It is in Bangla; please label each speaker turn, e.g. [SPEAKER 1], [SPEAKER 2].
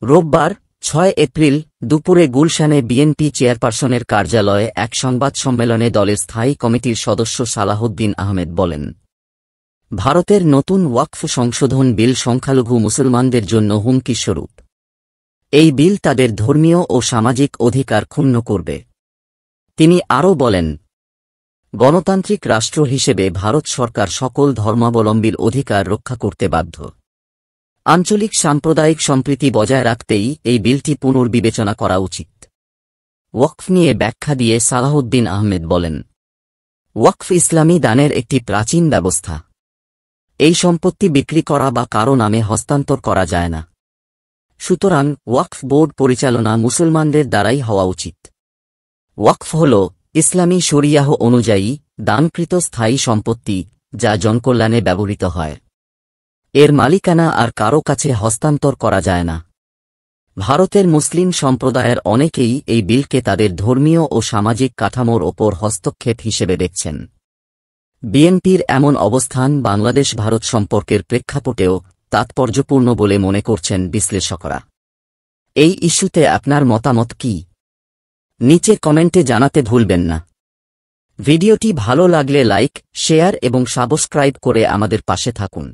[SPEAKER 1] রোববার ৬ এপ্রিল দুপুরে গুলশানে বিএনপি চেয়ারপারসনের কার্যালয়ে এক সংবাদ সম্মেলনে দলের স্থায়ী কমিটির সদস্য সালাহউদ্দিন আহমেদ বলেন, ভারতের নতুন ওয়াকফ সংশোধন বিল সংখ্যালঘু মুসলমানদের জন্য হুমকি স্বরূপ। এই বিল তাদের ধর্মীয় ও সামাজিক অধিকার ক্ষুণ্ণ করবে। তিনি আরও বলেন, গণতান্ত্রিক রাষ্ট্র হিসেবে ভারত সরকার সকল ধর্মাবলম্বীর অধিকার রক্ষা করতে বাধ্য। আঞ্চলিক সাম্প্রদায়িক সম্প্রীতি বজায় রাখতেই এই বিলটি পুনর্বিবেচনা করা উচিত। ওয়াকফ নিয়ে ব্যাখ্যা দিয়ে সালাহউদ্দিন আহমেদ বলেন, ওয়াকফ ইসলামী দানের একটি প্রাচীন ব্যবস্থা। এই সম্পত্তি বিক্রি করা বা কারো নামে হস্তান্তর করা যায় না। সুতরাং ওয়াকফ বোর্ড পরিচালনা মুসলমানদের দ্বারাই হওয়া উচিত। ওয়াকফ হল ইসলামী শরিয়াহ অনুযায়ী দানকৃত স্থায়ী সম্পত্তি, যা জনকল্যাণে ব্যবহৃত হয়। এর মালিকানা আর কারো কাছে হস্তান্তর করা যায় না। ভারতের মুসলিম সম্প্রদায়ের অনেকেই এই বিলকে তাদের ধর্মীয় ও সামাজিক কাঠামোর ওপর হস্তক্ষেপ হিসেবে দেখছেন। বিএনপির এমন অবস্থান বাংলাদেশ ভারত সম্পর্কের প্রেক্ষাপটেও তাৎপর্যপূর্ণ বলে মনে করছেন বিশ্লেষকরা। এই ইস্যুতে আপনার মতামত কি? নিচে কমেন্টে জানাতে ভুলবেন না। ভিডিওটি ভালো লাগলে লাইক, শেয়ার এবং সাবস্ক্রাইব করে আমাদের পাশে থাকুন।